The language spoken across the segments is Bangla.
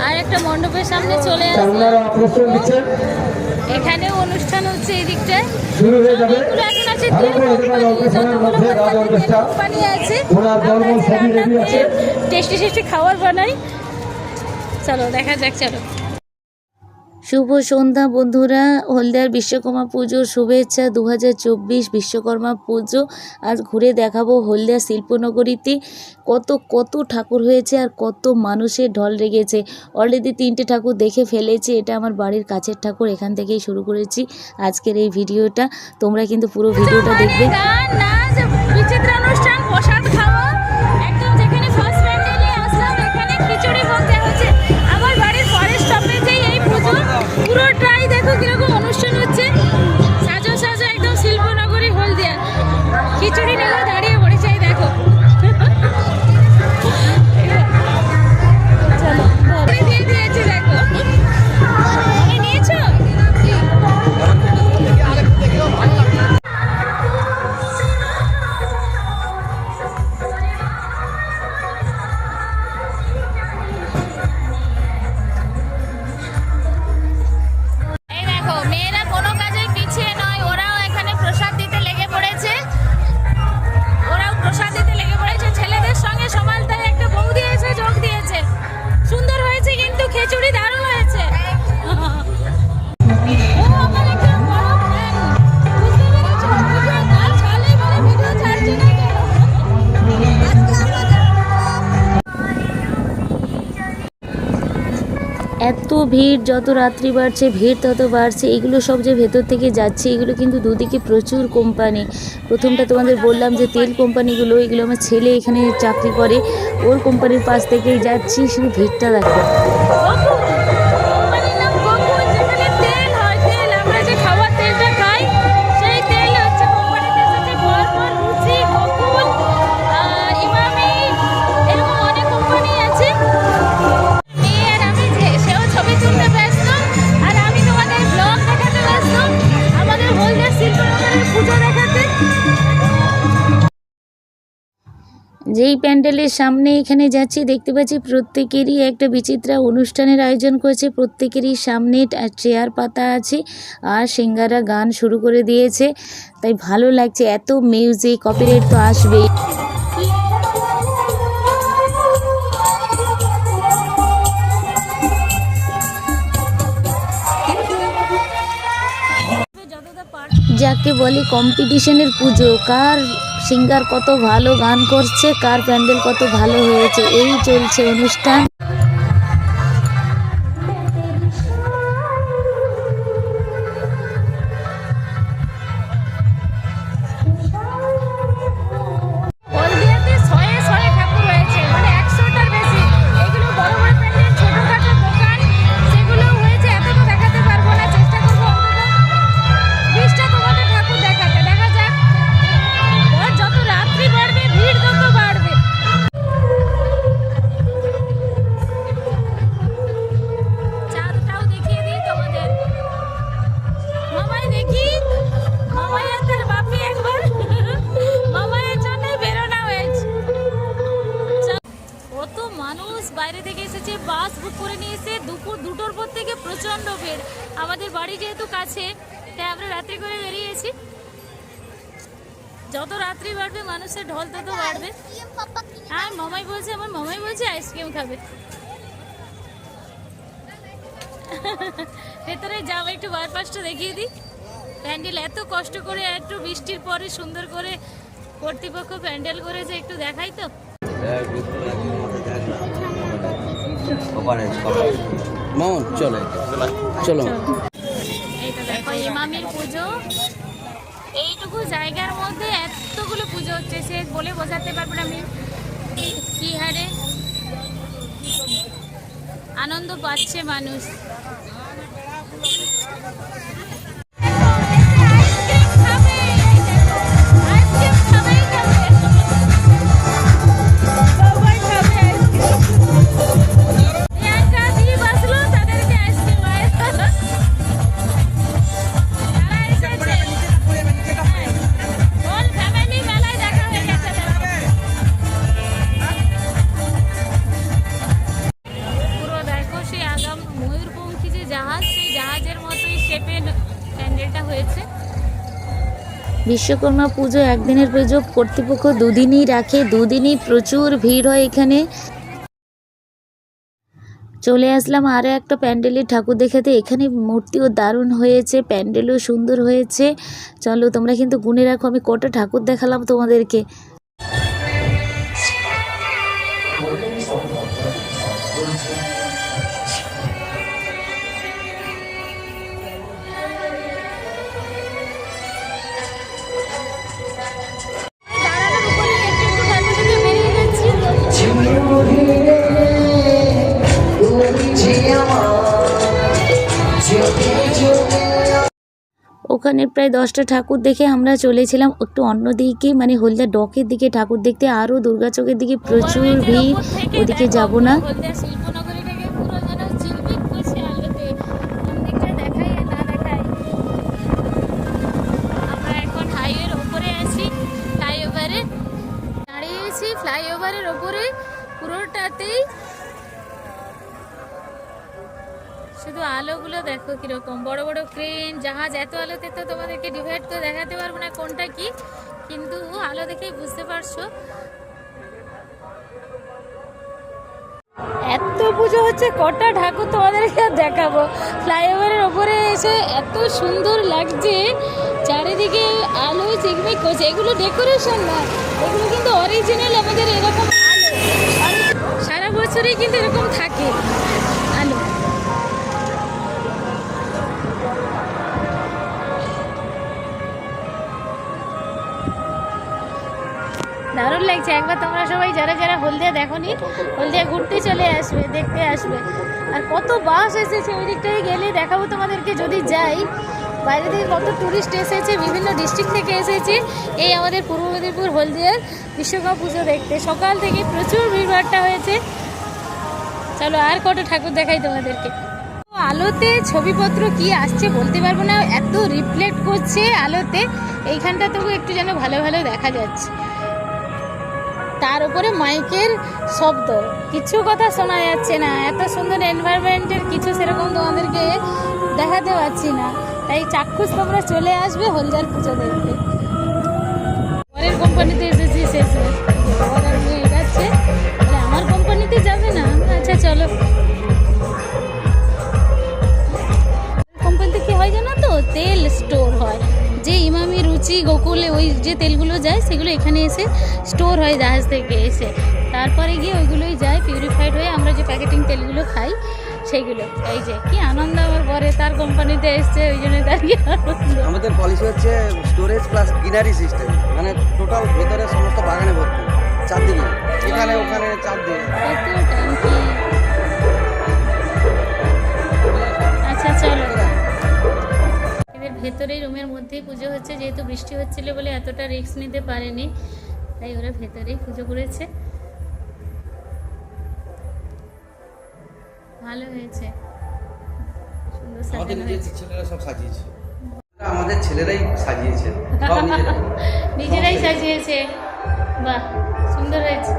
আর একটা মণ্ডপের সামনে চলে আসছে, এখানে অনুষ্ঠান হচ্ছে এই দিকটায় শুরু হয়ে যাবে। কোম্পানি আছে, টেস্টি টেস্টি খাবার বানাই, চলো দেখা যাক। চলো, শুভ সন্ধ্যা বন্ধুরা। হলদিয়ার বিশ্বকর্মা পুজোর শুভেচ্ছা। 2024 বিশ্বকর্মা পুজো আজ ঘুরে দেখাবো হলদিয়া শিল্পনগরীতে কত কত ঠাকুর হয়েছে আর কত মানুষের ঢল লেগেছে। অলরেডি 3টে ঠাকুর দেখে ফেলেছি। এটা আমার বাড়ির কাছের ঠাকুর, এখান থেকেই শুরু করেছি আজকের এই ভিডিওটা। তোমরা কিন্তু পুরো ভিডিওটা দেখবে। বিচিত্র অনুষ্ঠান, প্রসাদ খাওয়া, একদম যেখানে ফার্স্ট প্যান্ডেলে আসলাম এখানে খিচুড়ি ভোগ দেওয়া হচ্ছে। আমার বাড়ির পরের স্টপেজেই এই পুজো পুরোটাই দেখো কিরকম অনুষ্ঠান হচ্ছে। সাজো সাজো একদম শিল্পনগরী হলদিয়া। খিচুড়ি নেওয়া দাঁড়িয়ে পড়েছে, এই দেখো। চলো দিয়ে দিয়েছি, দেখো নিয়েছো। এত ভিড়, যত রাত্রি বাড়ছে ভিড় তত বাড়ছে। এগুলো সব যে ভেতর থেকে যাচ্ছে, এগুলো কিন্তু দুদিকে প্রচুর কোম্পানি। প্রথমটা তোমাদের বললাম যে তেল কোম্পানিগুলো, এগুলো আমার ছেলে এখানে চাকরি করে, ওর কোম্পানির পাশ থেকেই যাচ্ছি। শুধু ভিড়টা দেখো। যেই প্যান্ডেলের সামনে এখানে যাচ্ছি দেখতে পাচ্ছি প্রত্যেকেরই একটা বিচিত্রা অনুষ্ঠানের আয়োজন করেছে। প্রত্যেকেরই সামনে চেয়ার পাতা আছে আর সিঙ্গারা গান শুরু করে দিয়েছে, তাই ভালো লাগছে। এত মিউজিক, কপিরাইট তো আসবেই। যাকে বলে কম্পিটিশনের পুজো, কার সিঙ্গার কত ভালো গান করছে, কার প্যান্ডেল কত ভালো হয়েছে, এই চলছে অনুষ্ঠান। বাইরে থেকে এসেছে, বাস বুক করে নিয়েছে। দুপুর 2টোর পর থেকে প্রচণ্ড ভিড়। আমাদের বাড়ি যেহেতু কাছে, তাই আমরা রাত্রি করে বেরিয়েছি। যত রাত্রি বাড়বে মানুষের ঢল তত বাড়বে। হ্যাঁ, মামাই বলছে, আমার মামাই বলছে আইসক্রিম খাবে। ভেতরে যাবো, একটু বাইপাসটা দেখিয়ে দিই। প্যান্ডেল এত কষ্ট করে, একটু বৃষ্টির পরে সুন্দর করে কর্তৃপক্ষ প্যান্ডেল করেছে, একটু দেখাই তো। চলো চলো, এইটা দেখো ইমামির পুজো। এইটুকু জায়গার মধ্যে এতগুলো পুজো হচ্ছে, সে বলে বোঝাতে পারবো না আমি কি হারে আনন্দ পাচ্ছে মানুষ। বিশ্বকর্মা পুজো একদিনের পুজো, কর্তৃপক্ষ দুদিনই রাখে, দুদিনই প্রচুর ভিড় হয় এখানে। চলে আসলাম আরও একটা প্যান্ডেলের ঠাকুর দেখাতে। এখানে মূর্তিও দারুণ হয়েছে, প্যান্ডেলও সুন্দর হয়েছে। চলো তোমরা কিন্তু গুনে রাখো আমি কটা ঠাকুর দেখালাম তোমাদেরকে। ওখানে প্রায় 10টা ঠাকুর দেখে আমরা চলেছিলাম একটু অন্য দিকে, মানে হলদিয়া ডকের দিকে ঠাকুর দেখতে। আরও দুর্গাচকের দিকে প্রচুর ভিড়, ওদিকে যাব না। ফ্লাইওভারের ওপরে পুরোটাতেই শুধু আলোগুলো দেখো কিরকম বড় বড় ক্রেন, জাহাজ। এত আলোতে তো তোমাদেরকে ডিভাইড করে দেখাতে পারবো না কোনটা কি, কিন্তু আলো দেখেই বুঝতে পারছো। এত পুজো হচ্ছে, কটা ঠাকুর তোমাদেরকে দেখাবো। ফ্লাইওভারের ওপরে এসে এত সুন্দর লাগছে, চারিদিকে আলো ঝিকমিক করছে। এগুলো ডেকোরেশন না, এগুলো কিন্তু অরিজিনাল আমাদের এরকম আলো। সারা বছরই কিন্তু এরকম থাকে আলো। দারুণ লাগছে। একবার তোমরা সবাই যারা যারা হলদিয়া দেখোনি, হলদিয়া ঘুরতে চলে আসবে, দেখতে আসবে। আর কত বাস এসেছে, ওই দিকটায় গেলে দেখাবো তোমাদেরকে যদি যাই। বাইরে থেকে কত টুরিস্ট এসেছে, বিভিন্ন ডিস্ট্রিক্ট থেকে এসেছে এই আমাদের পূর্ব মেদিনীপুর হলদিয়ার বিশ্বকর্মা পুজো দেখতে। সকাল থেকে প্রচুর ভিড়ভাড়টা হয়েছে। চলো আর কটা ঠাকুর দেখাই তোমাদেরকে। আলোতে ছবিপত্র কি আসছে বলতে পারবো না, এত রিফ্লেক্ট করছে আলোতে। এইখানটা তবু একটু যেন ভালো ভালো দেখা যাচ্ছে। তার উপরে মাইকের শব্দ, কিছু কথা শোনা যাচ্ছে না। এত সুন্দর এনভায়রনমেন্টের কিছু সেরকম তোমাদেরকে দেখাতে পারছি না। তাই চাক্ষুষ তোমরা চলে আসবে হলদিয়ার পুজো দেখতে। পরের কোম্পানিতে এসেছি শেষে, মেয়ে যাচ্ছে, আমার কোম্পানিতে যাবে না। আচ্ছা চলো। কোম্পানিতে কি হয় জানো তো, তেল স্টোর হয়। যে ইমামি, রুচি, গোকুলে ওই যে তেলগুলো যায় সেগুলো এখানে এসে স্টোর হয় জাহাজ থেকে এসে, তারপরে গিয়ে ওইগুলোই যায় পিউরিফাইড হয়ে আমরা যে প্যাকেটিং তেলগুলো খাই সেইগুলো। এই যে কি আনন্দ আমার পরে তার কোম্পানিতে এসছে, ওই জন্য তার কি আনন্দ। আমাদের পলিসি হচ্ছে স্টোরেজ প্লাস গ্রিনারি সিস্টেম, মানে টোটাল ভেতরে সমস্ত বাগানে ভর্তি, চারদিকে এখানে ওখানে চারদিকে। আচ্ছা চলো, এদের ভেতরেই রুমের মধ্যেই পুজো হচ্ছে। যেহেতু বৃষ্টি হচ্ছিল বলে এতটা রিস্ক নিতে পারেনি, তাই ওরা ভেতরেই পুজো করেছে। ভালো হয়েছে, সুন্দর সাজানো হয়েছে। ছেলেরা সব সাজিয়েছে, আমাদের ছেলেরাই সাজিয়েছে, সব নিজেরাই সাজিয়েছে। বাহ, সুন্দর হয়েছে।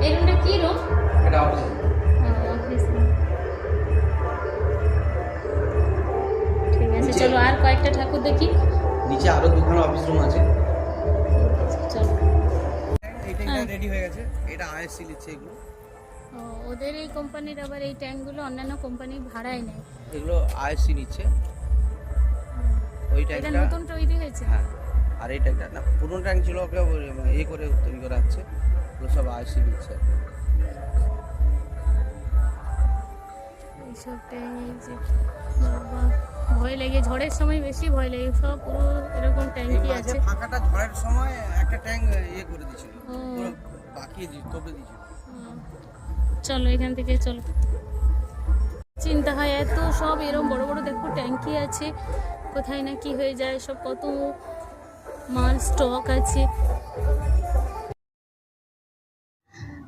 এই রুমটা কি রুম? এটা অফিস। অফিস। ঠিক আছে চলো আর কয়েকটা ঠাকুর দেখি। নিচে আরো দুখানা অফিস রুম আছে। চলো। এইটা রেডি হয়ে গেছে, এটা আইএসসি লিখছে এগুলো। ওদের এই কোম্পানির আবার এই ট্যাঙ্কগুলো অন্যান্য কোম্পানি ভাড়ায় নেয়। এগুলো আইএসসি নিচ্ছে। ওই ট্যাঙ্কটা নতুন তৈরি হয়েছে। হ্যাঁ, আর এই ট্যাঙ্কটা না, পুরনো ট্যাঙ্ক ছিল, ওকে এ করে তৈরি করা হচ্ছে। ওগুলো সব আইএসসি নিচ্ছে। এইসব ট্যাঙ্ক যে বাবা ভয় লাগে, ঝড়ের সময় বেশি ভয় লাগে। সব পুরো এরকম ট্যাঙ্কি আছে। ফাঁকাটা ঝড়ের সময় একটা ট্যাঙ্ক করে দিয়েছিল, পুরো বাকিয়ে তোপড়ে দিয়েছিল। চলো এখান থেকে চলো। চিন্তা হয় এত সব এরকম বড় বড় দেখো ট্যাঙ্কি আছে, কোথায় না কি হয়ে যায়। সব কত মাল স্টক আছে।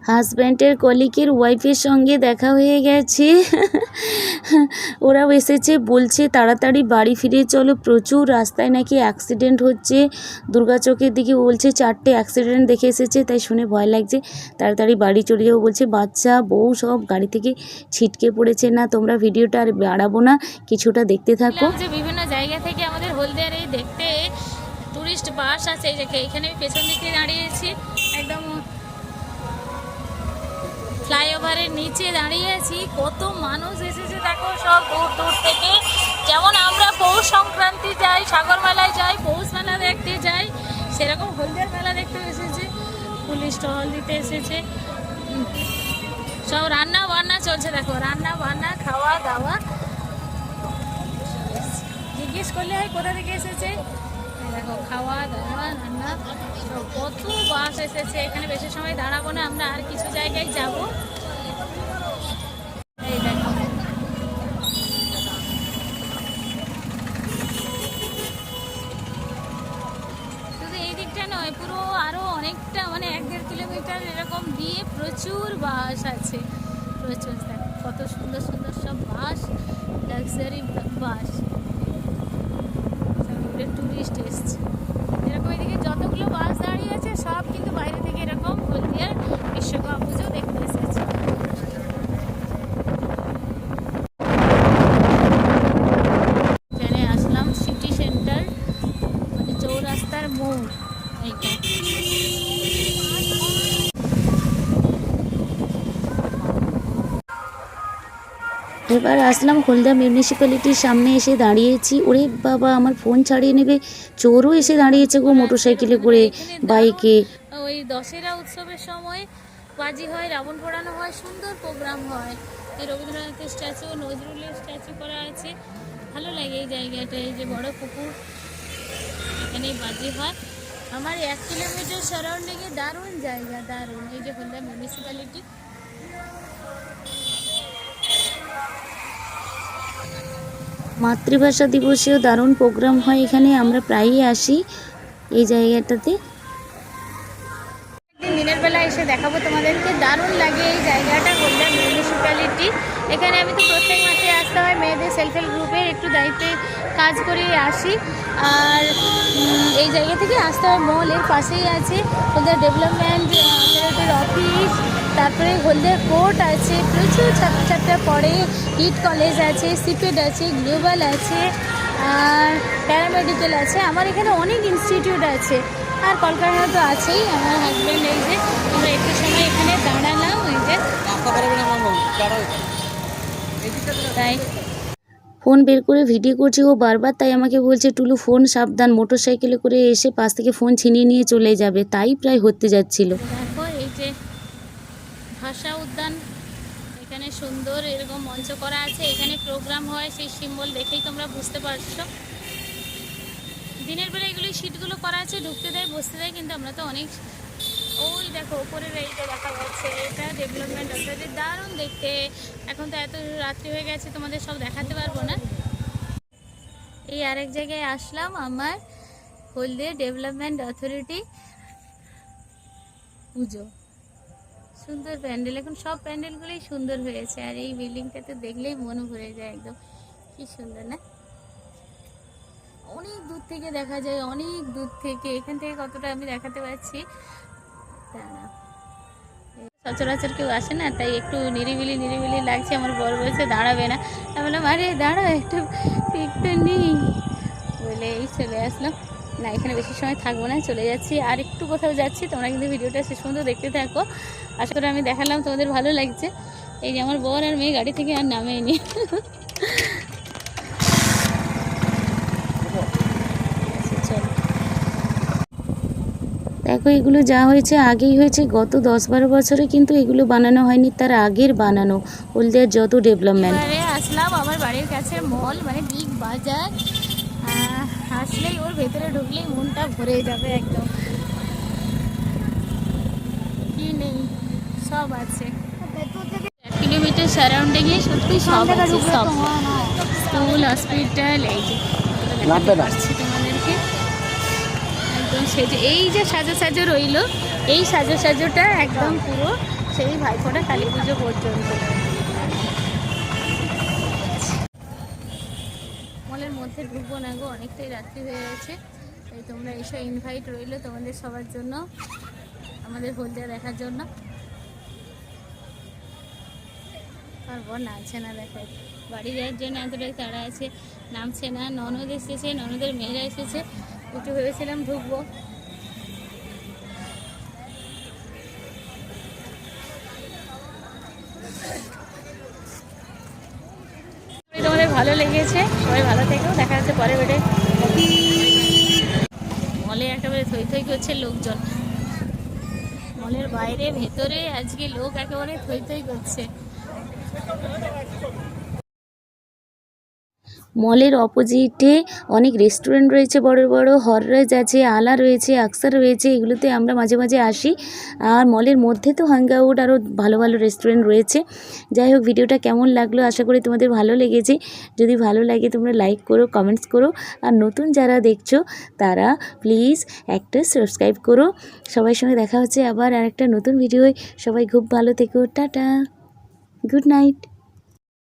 হাজব্যান্ডের কলিগের ওয়াইফের সঙ্গে দেখা হয়ে গেছে। ওরাও এসেছে, বলছে তাড়াতাড়ি বাড়ি ফিরে চলো, প্রচুর রাস্তায় নাকি অ্যাক্সিডেন্ট হচ্ছে। দুর্গাচকের দিকে বলছে 4টে অ্যাক্সিডেন্ট দেখে এসেছে, তাই শুনে ভয় লাগছে, তাড়াতাড়ি বাড়ি চলে যাবো বলছে। বাচ্চা বউ সব গাড়ি থেকে ছিটকে পড়েছে। না তোমরা ভিডিওটা আর বাড়াবো না, কিছুটা দেখতে থাকো। বিভিন্ন জায়গা থেকে আমাদের হলদিয়ার এই দেখতে বাস আছে। এই দেখে এখানে আমি পেছন দিকে দাঁড়িয়েছি, একদম ফ্লাইওভারের নিচে দাঁড়িয়ে আছি। কত মানুষ এসেছে দেখো, সব দূর দূর থেকে। যেমন আমরা পৌষ সংক্রান্তি যাই, সাগর মেলায় যাই, পৌষ মেলা দেখতে যাই, সেরকম হলদিয়ার মেলা দেখতে এসেছে। পুলিশ টহল দিতে এসেছে। সব রান্না বান্না চলছে দেখো, রান্না বান্না, খাওয়া দাওয়া। জিজ্ঞেস করলে হয় কোথা থেকে এসেছে, এই দেখো খাওয়া দাওয়া রান্না সব। কত বাস এসেছে। এখানে বেশি সময় দাঁড়াবো না, আমরা আর কিছু জায়গায় যাব। এই দেখো শুধু এই দিকটা নয়, পুরো আরো অনেকটা মানে 1-1.5 কিলোমিটার এরকম দিয়ে প্রচুর বাস আছে, প্রচুর। দেখো কত সুন্দর সুন্দর সব বাস, লাক্সারি বাস, টুরিস্ট এসছে। এরকম এদিকে যতগুলো বাস দাঁড়িয়ে আছে সব কিন্তু বাইরে থেকে এরকম হলদিয়ার বিশ্বকর্মা পুজো দেখতে এসেছে। এখানে আসলাম সিটি সেন্টার, মানে চৌরাস্তার মোড় এইটা। এবার আসলাম হলদিয়া মিউনিসিপ্যালিটির সামনে, এসে দাঁড়িয়েছি। ওরে বাবা, আমার ফোন ছাড়িয়ে নেবে, চোরও এসে দাঁড়িয়েছে গো মোটরসাইকেলে করে, বাইকে। ওই দশেরা উৎসবের সময় বাজি হয়, রাবণ পোড়ানো হয়, সুন্দর প্রোগ্রাম হয়। এই রবীন্দ্রনাথের স্ট্যাচু, নজরুলের স্ট্যাচু করা আছে, ভালো লাগে এই জায়গাটা। এই যে বড় পুকুর, এখানেই বাজি হয়। আমার 1 কিলোমিটার সারাউন্ডিংয়ে দারুণ জায়গা, দারুণ। এই যে হলদিয়া মিউনিসিপ্যালিটি। মাতৃভাষা দিবসেও দারুণ প্রোগ্রাম হয় এখানে, আমরা প্রায়ই আসি এই জায়গাটাতে। একদিন দিনের বেলা এসে দেখাবো তোমাদেরকে, দারুণ লাগে এই জায়গাটা, হলদিয়া মিউনিসিপ্যালিটি। এখানে আমি তো প্রত্যেক মাসে আসতে হয়, মেয়েদের সেলফ হেল্প গ্রুপের একটু দায়িত্বে কাজ করে আসি। আর এই জায়গা থেকে আসতে হয়, মলের পাশেই আছে হলদিয়া ডেভেলপমেন্ট অথরিটির অফিস, তারপরে হলদিয়া কোর্ট আছে, প্রচুর ছাত্রছাত্রীরা পড়ে। হিট কলেজ আছে, সিপেড আছে, গ্লোবাল আছে, আর প্যারামেডিক্যাল আছে। আমার এখানে অনেক ইনস্টিটিউট আছে, আর কলকাতা তো আছেই। আমার হাজব্যান্ড এই যে, আমরা একটু সময় এখানে দাঁড়ালাম, এই যে তাই ফোন বের করে ভিডিও করছি ও বারবার, তাই আমাকে বলছে টুলু ফোন সাবধান, মোটরসাইকেলে করে এসে পাশ থেকে ফোন ছিনিয়ে নিয়ে চলে যাবে, তাই প্রায় হতে যাচ্ছিল। দেখো এই যে ভাষা উদ্যান, এখানে সুন্দর এরকম মঞ্চ করা আছে, এখানে প্রোগ্রাম হয়, সেই সিম্বল দেখেই তোমরা বুঝতে পারছো। দিনের বেলা এগুলো সিটগুলো করা আছে, ঢুকতে দেয়, বসতে দেয়, কিন্তু আমরা তো অনেক। ওই দেখো উপরের এইটা দেখা যাচ্ছে, এটা ডেভেলপমেন্ট অথরিটি, দারুণ দেখতে। এখন তো এত রাত্রি হয়ে গেছে, তোমাদের সব দেখাতে পারবো না। এই আরেক জায়গায় আসলাম, আমার হলদিয়া ডেভেলপমেন্ট অথরিটি পুজো। সুন্দর প্যান্ডেল, এখন সব প্যান্ডেলগুলোই সুন্দর হয়েছে। আর এই বিল্ডিংটাতে দেখলেই মন ভরে যায় একদম, কি সুন্দর না। অনেক দূর থেকে দেখা যায়, অনেক দূর থেকে। এখান থেকে কতটা আমি দেখাতে পারছি সচরাচর কেউ আসে না, তাই একটু নিরিবিলি নিরিবিলি লাগছে। আমার বড় বলছে দাঁড়াবে না, আমি বললাম আরে দাঁড়া একটু, ঠিক তো নেই বলে এই চলে আসলাম। না এখানে বেশি সময় থাকবো না, চলে যাচ্ছি। আর একটু কোথাও যাচ্ছি, তোমরা কিন্তু ভিডিওটা শেষ পর্যন্ত দেখতে থাকো। আশা করি আমি দেখালাম তোমাদের ভালো লাগছে। এই যে আমার বর আর মেয়ে গাড়ি থেকে আর নামেনি। দেখো এগুলো যা হয়েছে আগেই হয়েছে, গত 10-12 বছরে কিন্তু এগুলো বানানো হয়নি, তার আগের বানানো হলদিয়ার যত ডেভেলপমেন্ট। এবারে আসলাম আমার বাড়ির কাছে মল, মানে বিগ বাজার। আসলেই ওর ভেতরে ঢুকলেই মনটা ভরে যাবে একদম। কি নেই, সব আছে। 1 কিলোমিটার সারাউন্ডিংয়ে সত্যি সব আছে, সব স্কুল, হসপিটাল। এই যে দেখাতে পারছি তোমাদেরকে একদম সেজে, এই যে সাজো সাজো রইলো, এই সাজো সাজোটা একদম পুরো সেই ভাইফোঁটা কালী পুজো পর্যন্ত। মলের মধ্যে ঢুকবো না গো, অনেকটাই রাত্রি হয়ে গেছে। তাই তোমরা এসে ইনভাইট রইলো তোমাদের সবার জন্য, আমাদের হলদিয়া দেখার জন্য। আর বর নামছে না, দেখো বাড়ি যাওয়ার জন্য এতটাই তাড়া আছে, নামছে না। ননদ এসেছে, ননদের মেয়েরা এসেছে, একটু ভেবেছিলাম ঢুকবো, তোমাদের ভালো লেগেছে, সবাই ভালো থেকো, দেখা যাচ্ছে পরে বেটে। মলে একেবারে থই থই করছে লোকজন, মলের বাইরে ভেতরে আজকে লোক একেবারে থই থই করছে। মলের অপোজিটে অনেক রেস্টুরেন্ট রয়েছে, বড় বড় হররেজ আছে, আলা রয়েছে, আকসা রয়েছে, এগুলোতে আমরা মাঝে মাঝে আসি। আর মলের মধ্যে তো হ্যাং আউট আরও ভালো ভালো রেস্টুরেন্ট রয়েছে। যাই হোক, ভিডিওটা কেমন লাগলো আশা করি তোমাদের ভালো লেগেছে। যদি ভালো লাগে তোমরা লাইক করো, কমেন্টস করো, আর নতুন যারা দেখছো তারা প্লিজ একটা সাবস্ক্রাইব করো। সবার সঙ্গে দেখা হচ্ছে আবার আরেকটা নতুন ভিডিওয়। সবাই খুব ভালো থেকো, টাটা, গুড নাইট।